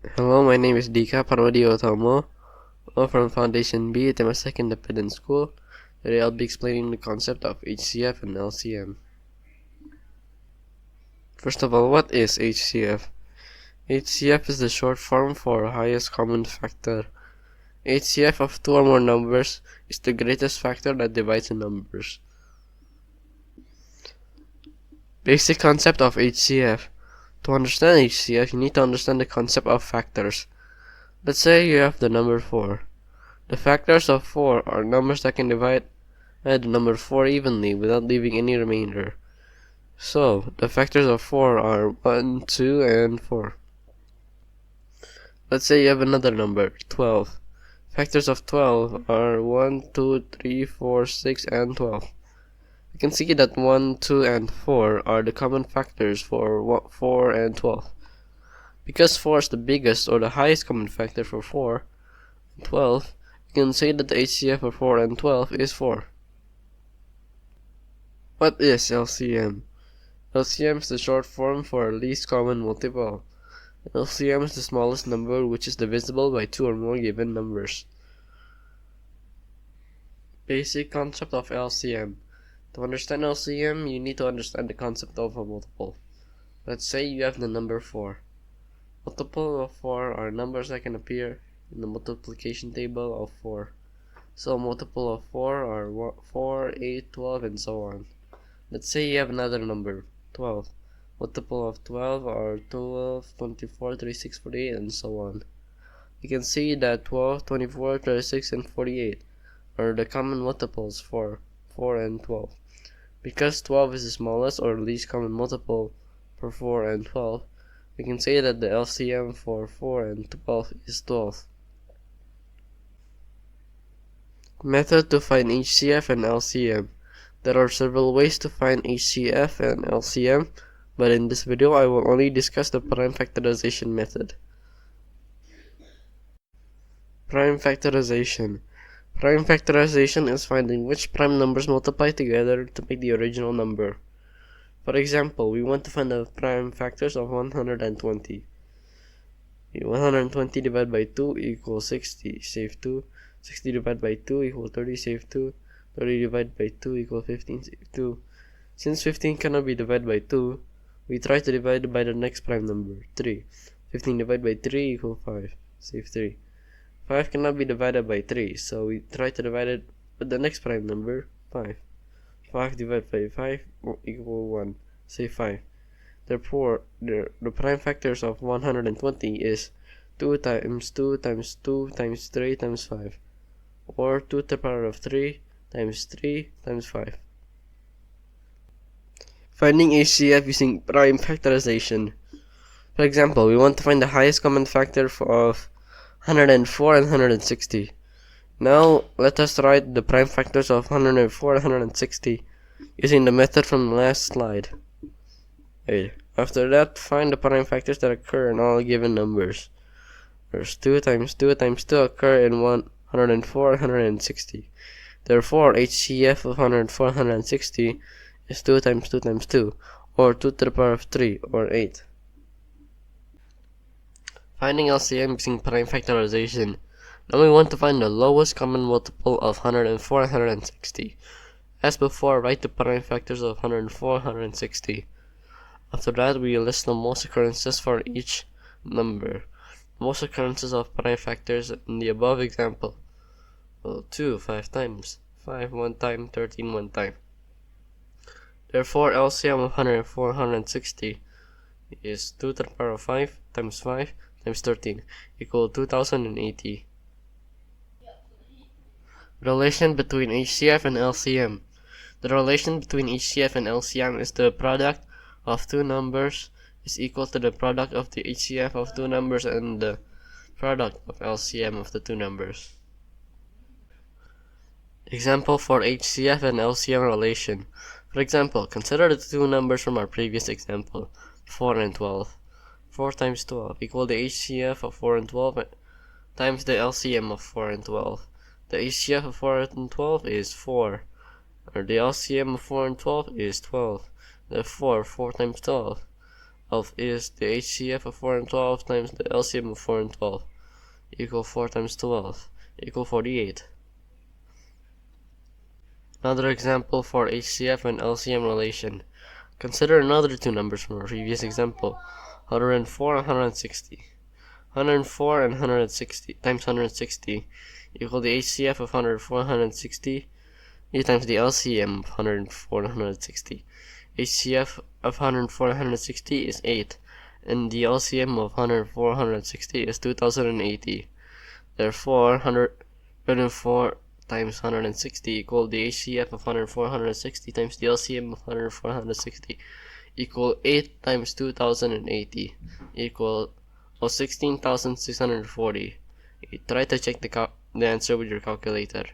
Hello, my name is Dika Parwadi Otomo. I'm from Foundation B at Temasek Independent School. Today I'll be explaining the concept of HCF and LCM. First of all, what is HCF? HCF is the short form for highest common factor. HCF of two or more numbers is the greatest factor that divides the numbers. Basic concept of HCF. To understand HCF, you need to understand the concept of factors. Let's say you have the number 4. The factors of 4 are numbers that can divide the number 4 evenly without leaving any remainder. So, the factors of 4 are 1, 2, and 4. Let's say you have another number, 12. Factors of 12 are 1, 2, 3, 4, 6, and 12. You can see that 1, 2, and 4 are the common factors for 4 and 12. Because 4 is the biggest or the highest common factor for 4 and 12, you can say that the HCF of 4 and 12 is 4. What is LCM? LCM is the short form for least common multiple. LCM is the smallest number which is divisible by 2 or more given numbers. Basic concept of LCM. To understand LCM, you need to understand the concept of a multiple. Let's say you have the number 4. Multiple of 4 are numbers that can appear in the multiplication table of 4. So a multiple of 4 are 4, 8, 12, and so on. Let's say you have another number, 12. Multiple of 12 are 12, 24, 36, 48, and so on. You can see that 12, 24, 36, and 48 are the common multiples for 4 and 12. Because 12 is the smallest or least common multiple for 4 and 12, we can say that the LCM for 4 and 12 is 12. Method to find HCF and LCM. There are several ways to find HCF and LCM, but in this video I will only discuss the prime factorization method. Prime factorization. Prime factorization is finding which prime numbers multiply together to make the original number. For example, we want to find the prime factors of 120. 120 divided by 2 equals 60, save 2. 60 divided by 2 equals 30, save 2. 30 divided by 2 equals 15, save 2. Since 15 cannot be divided by 2, we try to divide it by the next prime number, 3. 15 divided by 3 equals 5, save 3. 5 cannot be divided by 3, so we try to divide it with the next prime number, 5. 5 divided by 5 equals 1, save 5. Therefore, the prime factors of 120 is 2 times 2 times 2 times 3 times 5, or 2 to the power of 3 times 3 times 5. Finding HCF using prime factorization. For example, we want to find the highest common factor of 104 and 160. Now, let us write the prime factors of 104 and 160 using the method from the last slide. After that, find the prime factors that occur in all given numbers. There's 2 times 2 times 2 occur in 104 and 160. Therefore, HCF of 104 and 160 is 2 times 2 times 2, or 2 to the power of 3, or 8. Finding LCM using prime factorization. Now we want to find the lowest common multiple of 104 and 160. As before, write the prime factors of 104 and 160. After that, we list the most occurrences for each number. Most occurrences of prime factors in the above example. 2 5 times, 5 1 time, 13 1 time. Therefore, LCM of 104 and 160 is 2 to the power of 5 times 5 times 13 equal 2080. Relation between HCF and LCM. The relation between HCF and LCM is the product of two numbers is equal to the product of the HCF of two numbers and the product of LCM of the two numbers. Example for HCF and LCM relation. For example, consider the two numbers from our previous example, 4 and 12. 4 times 12 equal the HCF of 4 and 12 times the LCM of 4 and 12. The HCF of 4 and 12 is 4, or the LCM of 4 and 12 is 12. Therefore, 4 times 12 is the HCF of 4 and 12 times the LCM of 4 and 12 equal 4 times 12 equal 48. Another example for HCF and LCM relation. Consider another two numbers from our previous example, 104 and 160. 104 and 160 times 160 equal the HCF of 104 and 160 times the LCM of 104 and 160. HCF of 104 and 160 is 8, and the LCM of 104 and 160 is 2080. Therefore, 104 times 160 equal the HCF of 104 and 160 times the LCM of 104 and 160 equal 8 times 2080 equal 16,640. Try to check the answer with your calculator.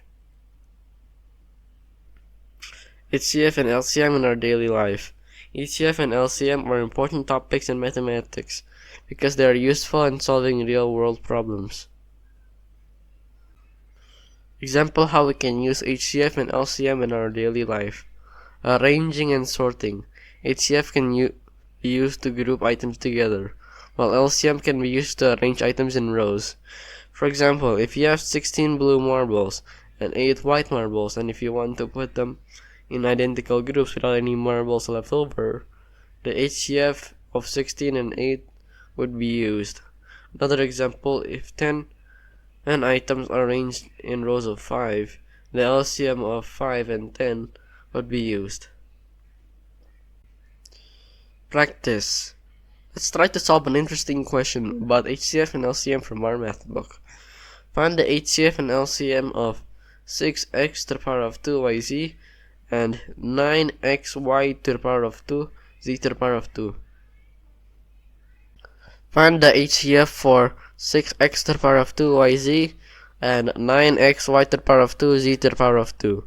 HCF and LCM in our daily life. HCF and LCM are important topics in mathematics because they are useful in solving real-world problems. Example how we can use HCF and LCM in our daily life. Arranging and sorting. HCF can be used to group items together, while LCM can be used to arrange items in rows. For example, if you have 16 blue marbles and 8 white marbles, and if you want to put them in identical groups without any marbles left over, the HCF of 16 and 8 would be used. Another example, if 10 items are arranged in rows of 5, the LCM of 5 and 10 would be used. Practice. Let's try to solve an interesting question about HCF and LCM from our math book. Find the HCF and LCM of 6x to the power of 2yz and 9xy to the power of 2 z to the power of 2. Find the HCF for 6x to the power of 2yz and 9xy to the power of 2 z to the power of 2.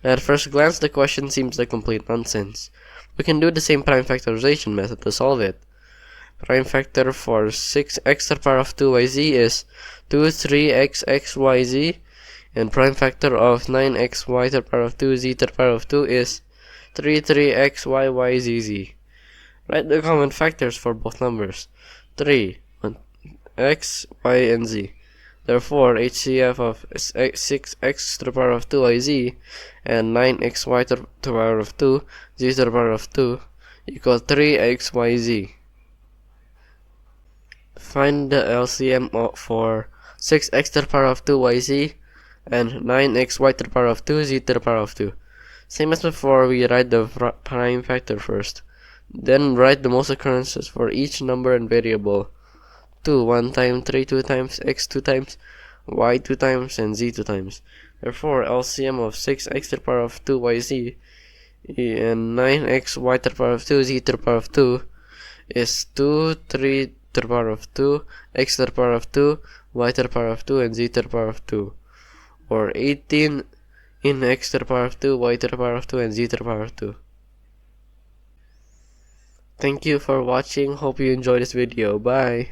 At first glance, the question seems like complete nonsense. We can do the same prime factorization method to solve it. Prime factor for 6x to the power of 2yz is 2 3xxyz, and prime factor of 9xy to the power of 2z to the power of 2 is 3 3xyyzz. Write the common factors for both numbers. 3, x, y, and z. Therefore, HCF of 6x to the power of 2yz and 9xy to the power of 2 z to the power of 2 equal 3xyz. Find the LCM for 6x to the power of 2yz and 9xy to the power of 2 z to the power of 2. Same as before, we write the prime factor first. Then write the most occurrences for each number and variable. 2 1 times, 3 2 times, x 2 times, y 2 times, and z 2 times. Therefore, LCM of 6x to the power of 2yz and 9xy to the power of 2 z to the power of 2 is 2 3 to the power of 2, x to the power of 2, y to the power of 2, and z to the power of 2. Or 18 in x to the power of 2, y to the power of 2, and z to the power of 2. Thank you for watching. Hope you enjoyed this video. Bye.